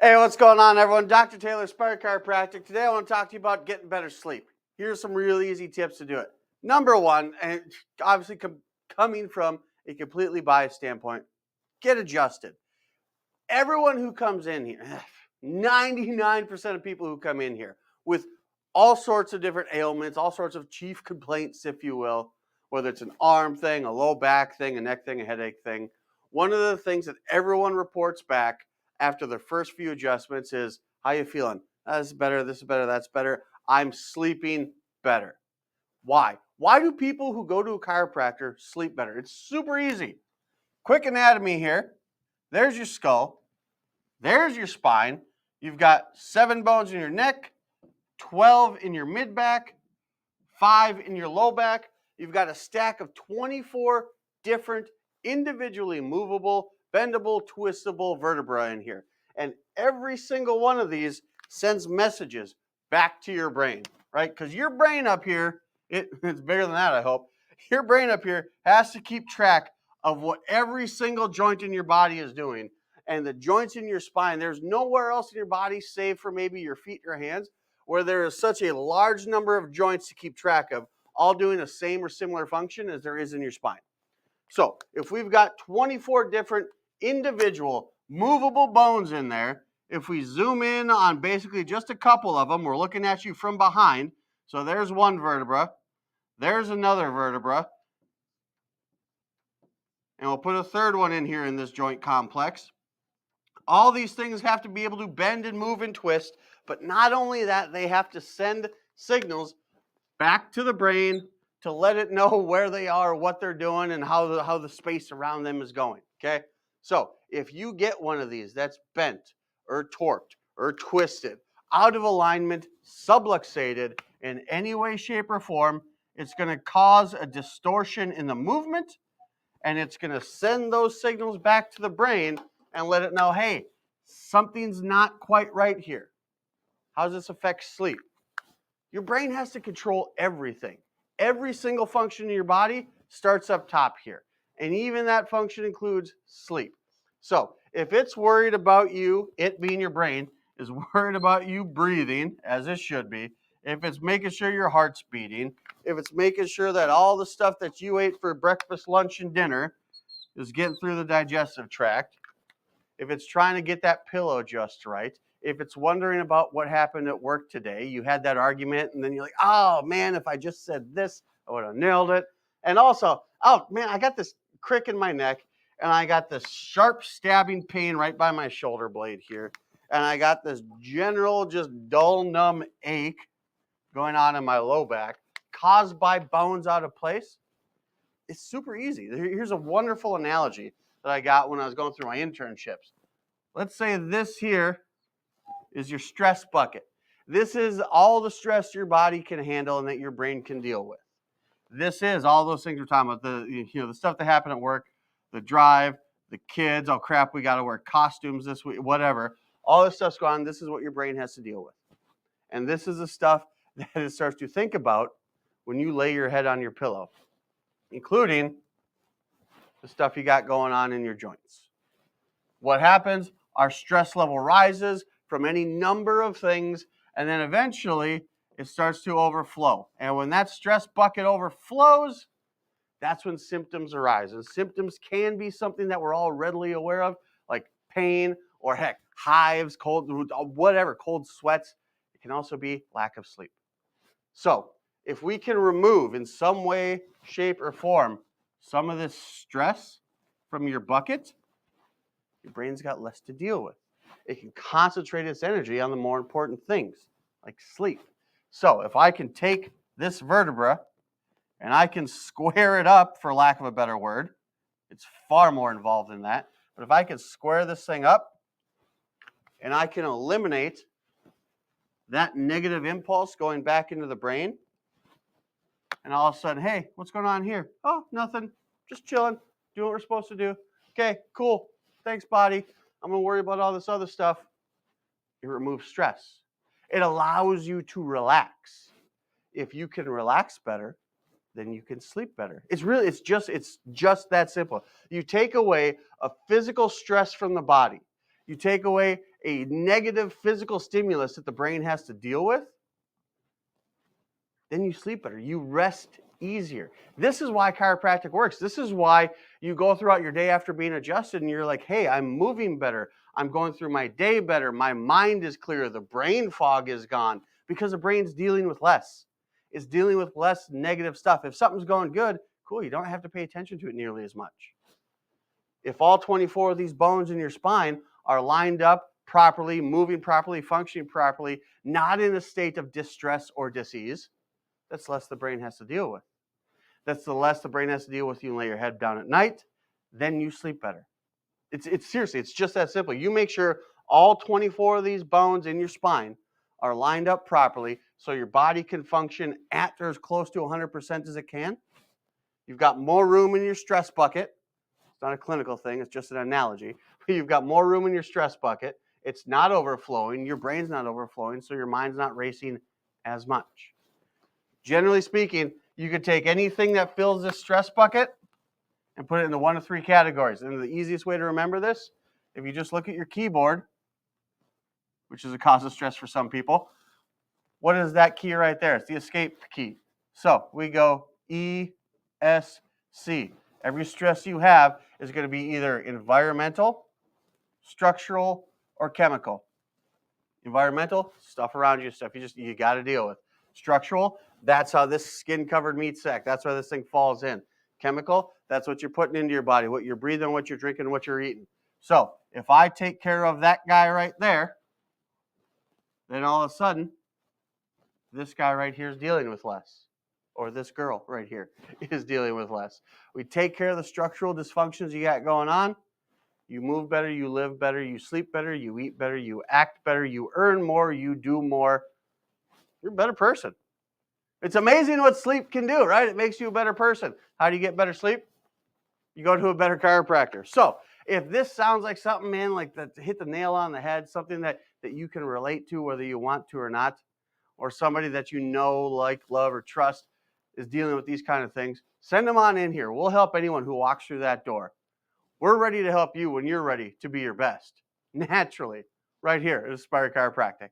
Hey, what's going on, everyone? Dr. Taylor, Spinal Chiropractic. Today I want to talk to you about getting better sleep. Here's some really easy tips to do it. Number one, and obviously coming from a completely biased standpoint, get adjusted. Everyone who comes in here, 99% of people who come in here with all sorts of different ailments, all sorts of chief complaints, if you will, whether it's an arm thing, a low back thing, a neck thing, a headache thing. One of the things that everyone reports back after their first few adjustments is, how you feeling? This is better, that's better. I'm sleeping better. Why? Why do people who go to a chiropractor sleep better? It's super easy. Quick anatomy here. There's your skull. There's your spine. You've got 7 bones in your neck, 12 in your mid-back, 5 in your low back. You've got a stack of 24 different individually movable, bendable, twistable vertebrae in here. And every single one of these sends messages back to your brain, right? Because your brain up here, it's bigger than that, I hope. Your brain up here has to keep track of what every single joint in your body is doing. And the joints in your spine, there's nowhere else in your body, save for maybe your feet or hands, where there is such a large number of joints to keep track of, all doing the same or similar function as there is in your spine. So if we've got 24 different individual movable bones in there, if we zoom in on basically just a couple of them, we're looking at you from behind. So there's one vertebra, there's another vertebra, and we'll put a third one in here in this joint complex. All these things have to be able to bend and move and twist, but not only that, they have to send signals back to the brain to let it know where they are, what they're doing, and how the space around them is going, okay? So if you get one of these that's bent or torqued or twisted, out of alignment, subluxated in any way, shape, or form, it's going to cause a distortion in the movement, and it's going to send those signals back to the brain and let it know, hey, something's not quite right here. How does this affect sleep? Your brain has to control everything. Every single function in your body starts up top here. And even that function includes sleep. So if it's worried about you, it being your brain, is worried about you breathing, as it should be, if it's making sure your heart's beating, if it's making sure that all the stuff that you ate for breakfast, lunch, and dinner is getting through the digestive tract, if it's trying to get that pillow just right, if it's wondering about what happened at work today, you had that argument and then you're like, oh man, if I just said this, I would have nailed it. And also, oh man, I got this crick in my neck and I got this sharp stabbing pain right by my shoulder blade here. And I got this general just dull, numb ache going on in my low back caused by bones out of place. It's super easy. Here's a wonderful analogy that I got when I was going through my internships. Let's say this here is your stress bucket. This is all the stress your body can handle and that your brain can deal with. This is all those things we're talking about, the stuff that happened at work, the drive, the kids, oh crap, we got to wear costumes this week, whatever. All this stuff's gone. This is what your brain has to deal with. And this is the stuff that it starts to think about when you lay your head on your pillow, including the stuff you got going on in your joints. What happens? Our stress level rises from any number of things, and then eventually it starts to overflow. And when that stress bucket overflows, that's when symptoms arise. And symptoms can be something that we're all readily aware of, like pain or heck, hives, cold, whatever, cold sweats. It can also be lack of sleep. So if we can remove in some way, shape, or form some of this stress from your bucket, your brain's got less to deal with. It can concentrate its energy on the more important things, like sleep. So if I can take this vertebra and I can square it up, for lack of a better word, it's far more involved than that, but if I can square this thing up and I can eliminate that negative impulse going back into the brain, and all of a sudden, hey, what's going on here? Oh, nothing, just chilling, doing what we're supposed to do. Okay, cool, thanks body. I'm going to worry about all this other stuff. It removes stress. It allows you to relax. If you can relax better, then you can sleep better. It's just that simple. You take away a physical stress from the body. You take away a negative physical stimulus that the brain has to deal with, then you sleep better. You rest easier. This is why chiropractic works. This is why you go throughout your day after being adjusted and you're like, hey, I'm moving better. I'm going through my day better. My mind is clear. The brain fog is gone because the brain's dealing with less. It's dealing with less negative stuff. If something's going good, cool, you don't have to pay attention to it nearly as much. If all 24 of these bones in your spine are lined up properly, moving properly, functioning properly, not in a state of distress or disease, that's less the brain has to deal with. That's the less the brain has to deal with. You lay your head down at night, then you sleep better. It's seriously, it's just that simple. You make sure all 24 of these bones in your spine are lined up properly so your body can function at or as close to 100% as it can. You've got more room in your stress bucket. It's not a clinical thing, it's just an analogy. You've got more room in your stress bucket. It's not overflowing. Your brain's not overflowing, so your mind's not racing as much. Generally speaking, you could take anything that fills this stress bucket and put it into one of three categories. And the easiest way to remember this, if you just look at your keyboard, which is a cause of stress for some people, what is that key right there? It's the escape key. So we go E, S, C. Every stress you have is going to be either environmental, structural, or chemical. Environmental, stuff around you, stuff you got to deal with. Structural, that's how this skin-covered meat sack, that's where this thing falls in. Chemical, that's what you're putting into your body, what you're breathing, what you're drinking, what you're eating. So if I take care of that guy right there, then all of a sudden, this guy right here is dealing with less. Or this girl right here is dealing with less. We take care of the structural dysfunctions you got going on. You move better, you live better, you sleep better, you eat better, you act better, you earn more, you do more. You're a better person. It's amazing what sleep can do, right? It makes you a better person. How do you get better sleep? You go to a better chiropractor. So if this sounds like something, man, like that hit the nail on the head, something that you can relate to whether you want to or not, or somebody that you know, like, love, or trust is dealing with these kind of things, send them on in here. We'll help anyone who walks through that door. We're ready to help you when you're ready to be your best, naturally, right here at Aspire Chiropractic.